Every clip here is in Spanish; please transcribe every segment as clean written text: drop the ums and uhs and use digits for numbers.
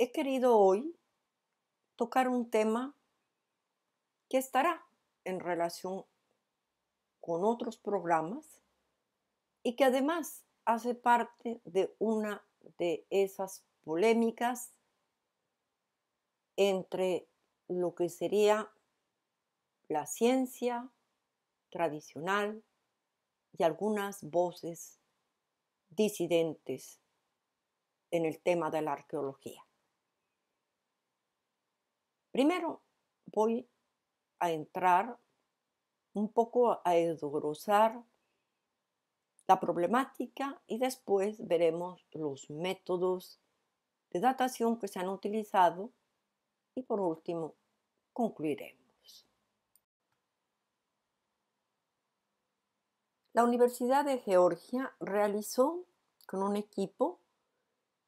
he querido hoy tocar un tema que estará en relación con otros programas y que además hace parte de una de esas polémicas entre lo que sería la ciencia tradicional y algunas voces disidentes en el tema de la arqueología. Primero voy a entrar un poco a desglosar la problemática y después veremos los métodos de datación que se han utilizado y por último concluiremos. La Universidad de Georgia realizó con un equipo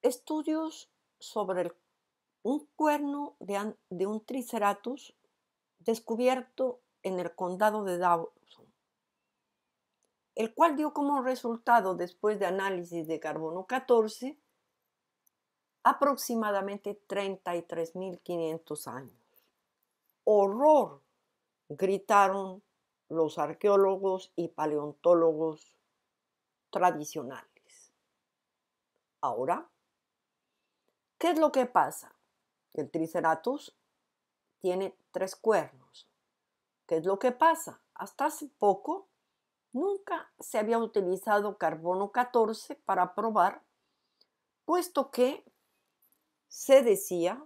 estudios sobre un cuerno de un triceratops descubierto en el condado de Dawson, el cual dio como resultado, después de análisis de carbono 14, aproximadamente 33.500 años. ¡Horror!, gritaron los arqueólogos y paleontólogos tradicionales. Ahora, ¿qué es lo que pasa? El triceratops tiene 3 cuernos. ¿Qué es lo que pasa? Hasta hace poco nunca se había utilizado carbono 14 para probar, puesto que se decía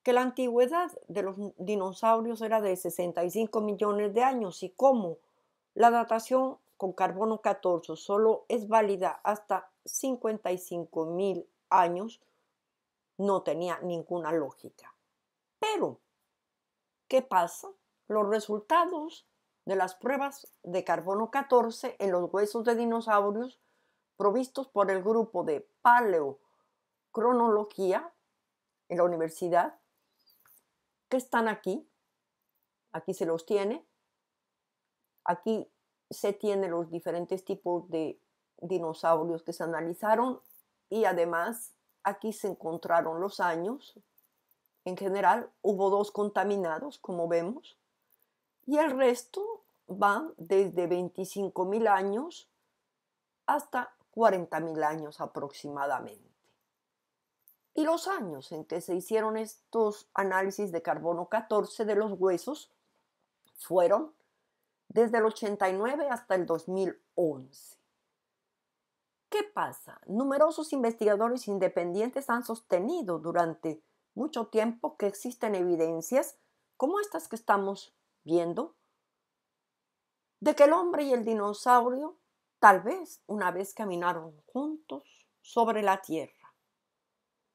que la antigüedad de los dinosaurios era de 65 millones de años, y como la datación con carbono 14 solo es válida hasta 55.000 años, no tenía ninguna lógica. Pero, ¿qué pasa? Los resultados de las pruebas de carbono 14 en los huesos de dinosaurios provistos por el grupo de paleocronología en la universidad, que están aquí se los tiene, aquí se tienen los diferentes tipos de dinosaurios que se analizaron y además aquí se encontraron los años. En general hubo 2 contaminados, como vemos, y el resto van desde 25.000 años hasta 40.000 años aproximadamente. Y los años en que se hicieron estos análisis de carbono 14 de los huesos fueron desde el 89 hasta el 2011. ¿Qué pasa? Numerosos investigadores independientes han sostenido durante mucho tiempo que existen evidencias, como estas que estamos viendo, de que el hombre y el dinosaurio tal vez una vez caminaron juntos sobre la tierra.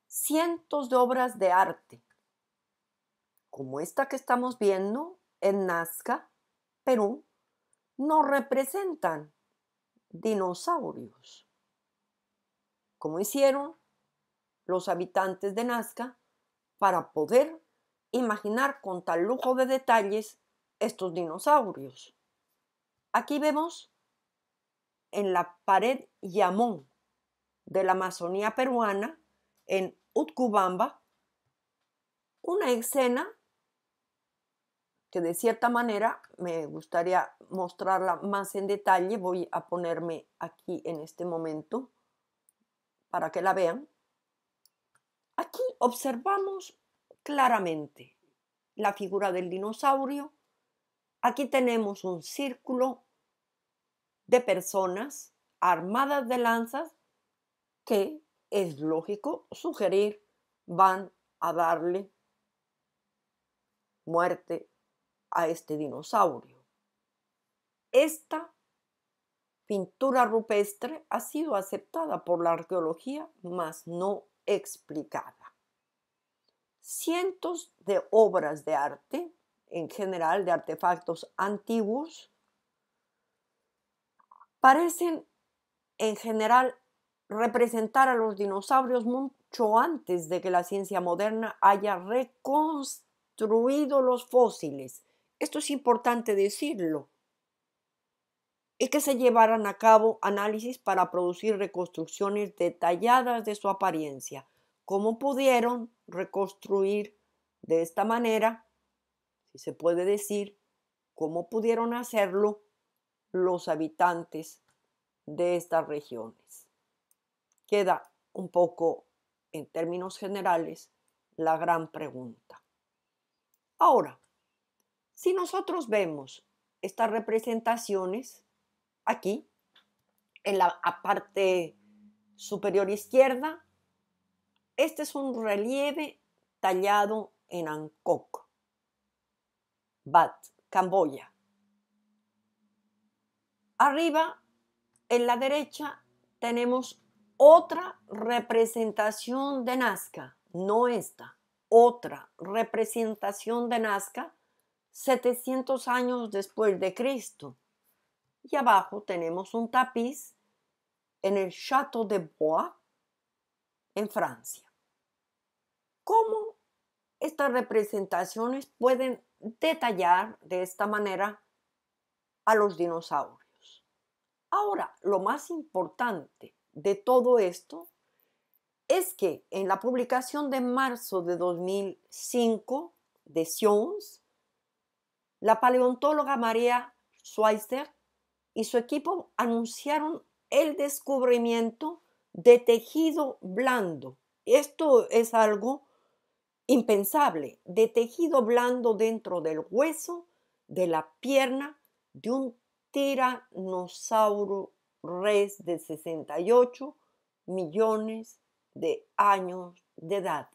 Cientos de obras de arte, como esta que estamos viendo en Nazca, Perú, no representan dinosaurios, como hicieron los habitantes de Nazca para poder imaginar con tal lujo de detalles estos dinosaurios. Aquí vemos en la pared Yamón de la Amazonía peruana, en Utcubamba, una escena que de cierta manera me gustaría mostrarla más en detalle. Voy a ponerme aquí en este momento para que la vean. Aquí observamos claramente la figura del dinosaurio. Aquí tenemos un círculo de personas armadas de lanzas que, es lógico sugerir, van a darle muerte a este dinosaurio. Esta pintura rupestre ha sido aceptada por la arqueología, mas no explicada. Cientos de obras de arte, en general de artefactos antiguos, parecen en general representar a los dinosaurios mucho antes de que la ciencia moderna haya reconstruido los fósiles. Esto es importante decirlo. Y que se llevaran a cabo análisis para producir reconstrucciones detalladas de su apariencia. ¿Cómo pudieron reconstruir de esta manera, si se puede decir, cómo pudieron hacerlo los habitantes de estas regiones. Queda un poco, en términos generales, la gran pregunta. Ahora, si nosotros vemos estas representaciones aquí, en la parte superior izquierda, este es un relieve tallado en Angkor Wat, Camboya. Arriba, en la derecha, tenemos otra representación de Nazca, no esta, otra representación de Nazca 700 años después de Cristo. Y abajo tenemos un tapiz en el Château de Blois, en Francia. ¿Cómo estas representaciones pueden detallar de esta manera a los dinosaurios? Ahora, lo más importante de todo esto es que en la publicación de marzo de 2005 de Science, la paleontóloga María Schweitzer y su equipo anunciaron el descubrimiento de tejido blando. Esto es algo impensable, de tejido blando dentro del hueso de la pierna de un tiranosaurio res de 68 millones de años de edad,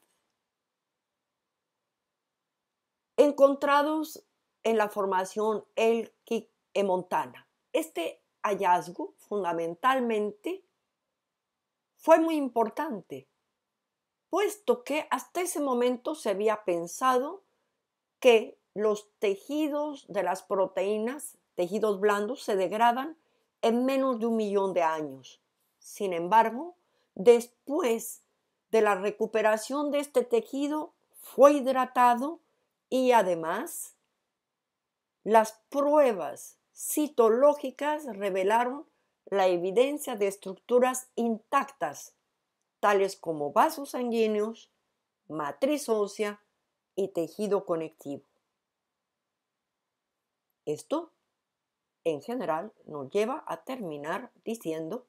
encontrados en la formación Elkins en Montana. Este hallazgo fundamentalmente fue muy importante, puesto que hasta ese momento se había pensado que los tejidos de las proteínas, tejidos blandos, se degradan en menos de 1 millón de años. Sin embargo, después de la recuperación de este tejido, fue hidratado y además las pruebas citológicas revelaron la evidencia de estructuras intactas, tales como vasos sanguíneos, matriz ósea y tejido conectivo. Esto, en general, nos lleva a terminar diciendo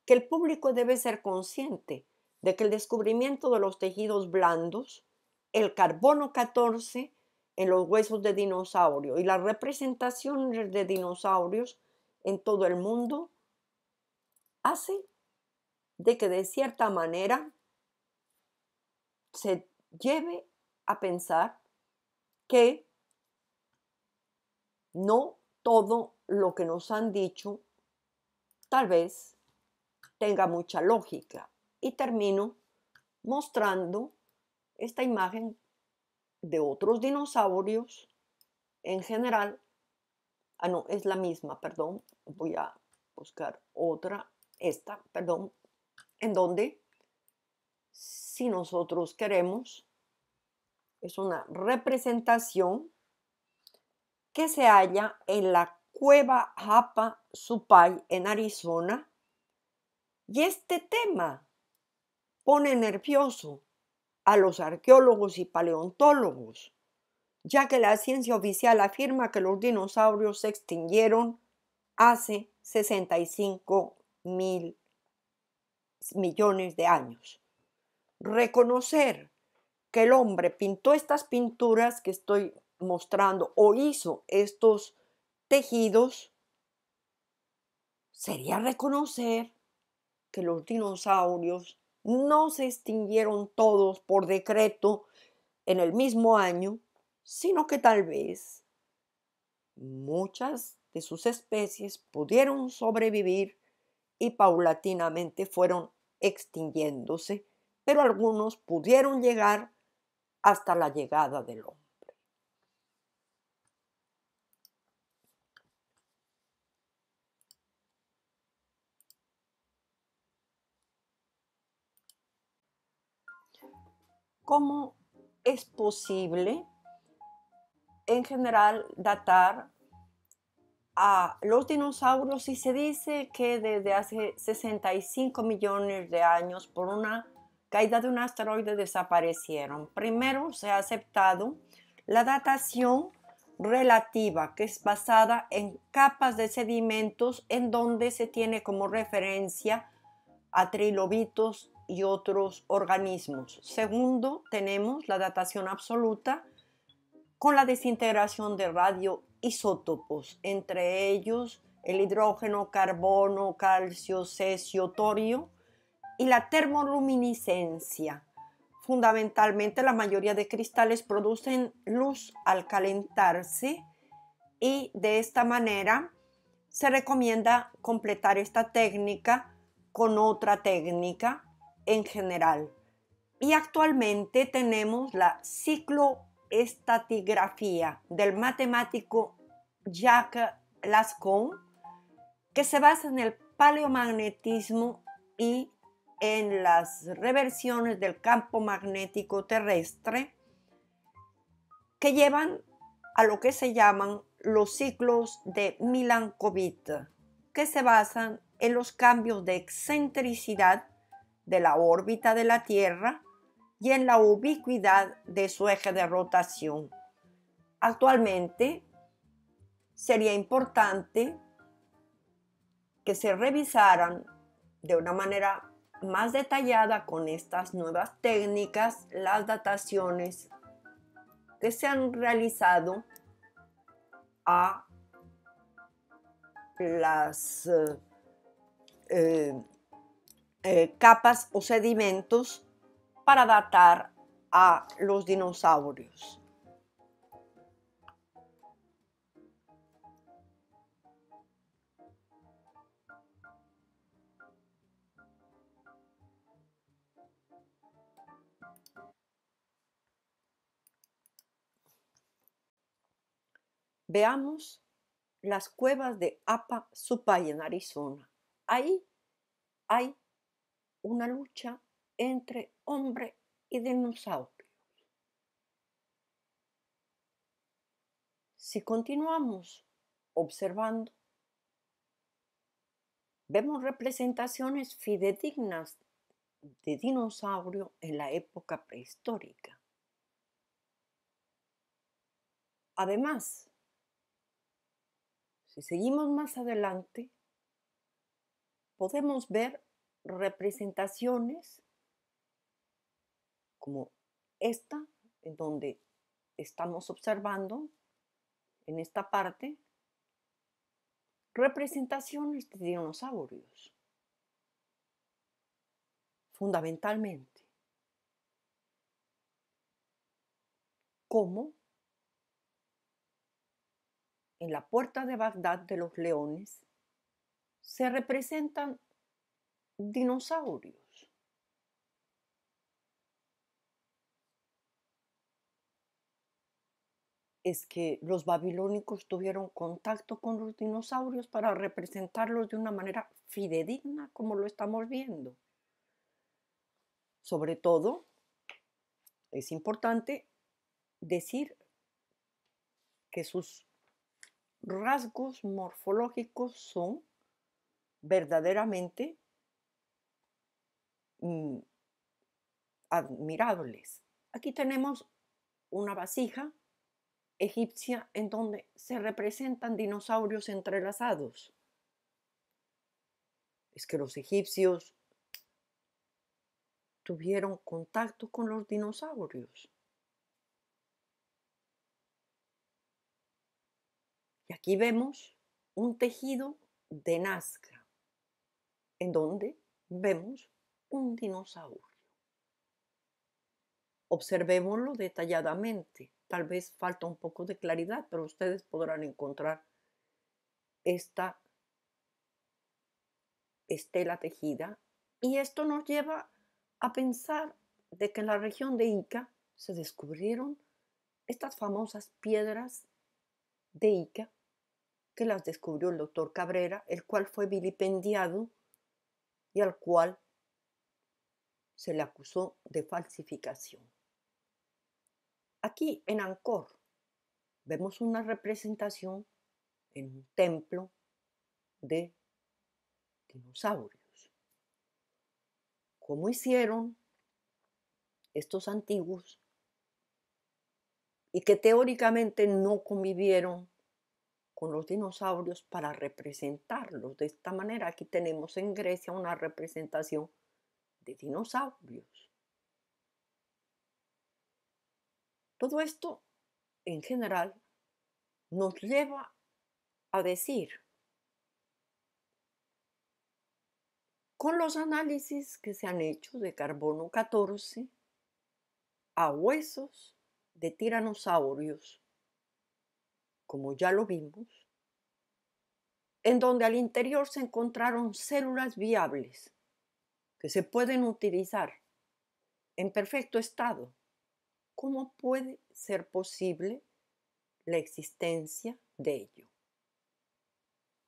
que el público debe ser consciente de que el descubrimiento de los tejidos blandos, el carbono 14 en los huesos de dinosaurio y las representaciones de dinosaurios en todo el mundo hace de que de cierta manera se lleve a pensar que no todo lo que nos han dicho tal vez tenga mucha lógica. Y termino mostrando esta imagen de otros dinosaurios en general. No, es la misma, perdón. Voy a buscar otra, en donde, si nosotros queremos, es una representación que se halla en la cueva Havasupai en Arizona. Y este tema pone nervioso a los arqueólogos y paleontólogos, ya que la ciencia oficial afirma que los dinosaurios se extinguieron hace 65.000 millones de años. Reconocer que el hombre pintó estas pinturas que estoy mostrando o hizo estos tejidos sería reconocer que los dinosaurios no se extinguieron todos por decreto en el mismo año, sino que tal vez muchas de sus especies pudieron sobrevivir y paulatinamente fueron extinguiéndose, pero algunos pudieron llegar hasta la llegada del hombre. ¿Cómo es posible, en general, datar a los dinosaurios si se dice que desde hace 65 millones de años, por una caída de un asteroide desaparecieron. Primero se ha aceptado la datación relativa, que es basada en capas de sedimentos en donde se tiene como referencia a trilobitos y otros organismos. Segundo, tenemos la datación absoluta con la desintegración de radioisótopos, entre ellos el hidrógeno, carbono, calcio, cesio, torio, y la termoluminiscencia. Fundamentalmente, la mayoría de cristales producen luz al calentarse y de esta manera se recomienda completar esta técnica con otra técnica en general. Y actualmente tenemos la cicloestatigrafía del matemático Jacques Lascaux, que se basa en el paleomagnetismo y en las reversiones del campo magnético terrestre, que llevan a lo que se llaman los ciclos de Milankovitch, que se basan en los cambios de excentricidad de la órbita de la Tierra y en la ubicuidad de su eje de rotación. Actualmente sería importante que se revisaran de una manera más detallada con estas nuevas técnicas las dataciones que se han realizado a las capas o sedimentos para datar a los dinosaurios. Veamos las cuevas de Apasupay en Arizona. Ahí hay una lucha entre hombre y dinosaurio. Si continuamos observando, vemos representaciones fidedignas de dinosaurio en la época prehistórica. Además, si seguimos más adelante, podemos ver representaciones como esta, en donde estamos observando en esta parte representaciones de dinosaurios, fundamentalmente, como en la puerta de Bagdad de los leones se representan dinosaurios. Es que los babilónicos tuvieron contacto con los dinosaurios para representarlos de una manera fidedigna, como lo estamos viendo. Sobre todo, es importante decir que sus rasgos morfológicos son verdaderamente admirables. Aquí tenemos una vasija egipcia en donde se representan dinosaurios entrelazados. Es que los egipcios tuvieron contacto con los dinosaurios. Y aquí vemos un tejido de Nazca, en donde vemos un dinosaurio. Observémoslo detalladamente. Tal vez falta un poco de claridad, pero ustedes podrán encontrar esta estela tejida. Y esto nos lleva a pensar de que en la región de Ica se descubrieron estas famosas piedras de Ica, que las descubrió el doctor Cabrera, el cual fue vilipendiado y al cual se le acusó de falsificación. Aquí en Angkor vemos una representación en un templo de dinosaurios. ¿Cómo hicieron estos antiguos, y que teóricamente no convivieron con los dinosaurios para representarlos. De esta manera, aquí tenemos en Grecia una representación de dinosaurios. Todo esto, en general, nos lleva a decir, con los análisis que se han hecho de carbono 14 a huesos de tiranosaurios, como ya lo vimos, en donde al interior se encontraron células viables que se pueden utilizar en perfecto estado. ¿Cómo puede ser posible la existencia de ello?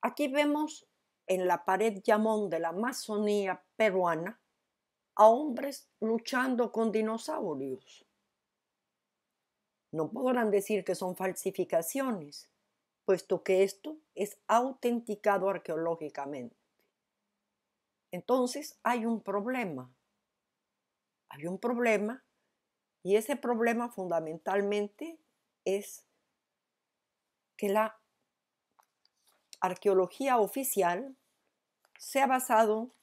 Aquí vemos en la pared Llamón de la Amazonía peruana a hombres luchando con dinosaurios. No podrán decir que son falsificaciones, puesto que esto es autenticado arqueológicamente. Entonces hay un problema. Hay un problema y ese problema fundamentalmente es que la arqueología oficial se ha basado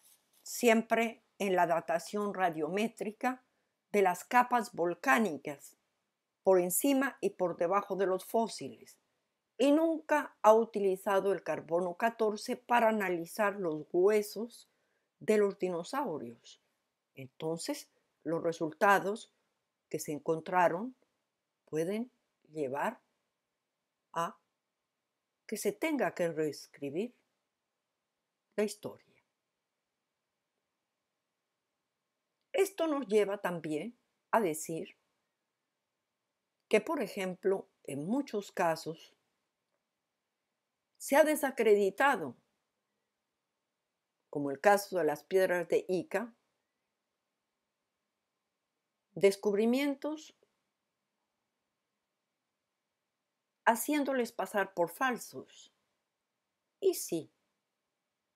siempre en la datación radiométrica de las capas volcánicas por encima y por debajo de los fósiles, y nunca ha utilizado el carbono 14 para analizar los huesos de los dinosaurios. Entonces, los resultados que se encontraron pueden llevar a que se tenga que reescribir la historia. Esto nos lleva también a decir que, por ejemplo, en muchos casos se ha desacreditado, como el caso de las piedras de Ica, descubrimientos haciéndoles pasar por falsos. Y sí,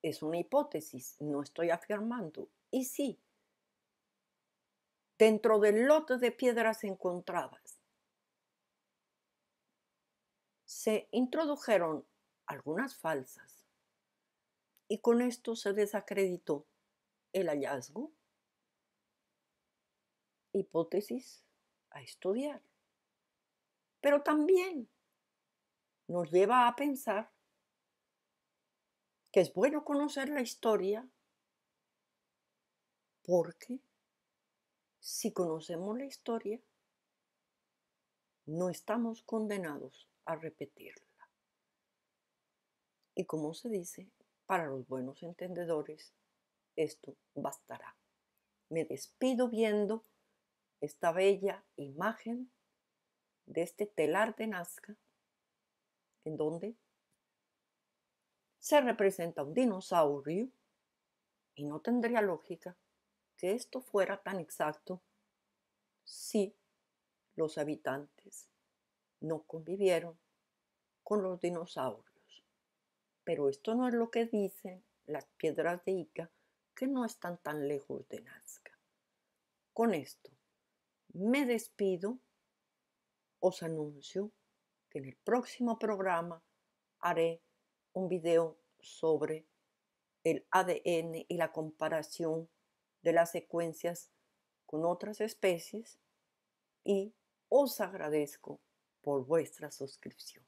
es una hipótesis, no estoy afirmando. Y sí, dentro del lote de piedras encontradas se introdujeron algunas falsas y con esto se desacreditó el hallazgo. Hipótesis a estudiar. Pero también nos lleva a pensar que es bueno conocer la historia porque si conocemos la historia, no estamos condenados a repetirla. Y como se dice, para los buenos entendedores, esto bastará. Me despido viendo esta bella imagen de este telar de Nazca, en donde se representa un dinosaurio y no tendría lógica que esto fuera tan exacto si los habitantes no convivieron con los dinosaurios. Pero esto no es lo que dicen las piedras de Ica, que no están tan lejos de Nazca. Con esto me despido, os anuncio que en el próximo programa haré un video sobre el ADN y la comparación de las secuencias con otras especies y os agradezco por vuestra suscripción.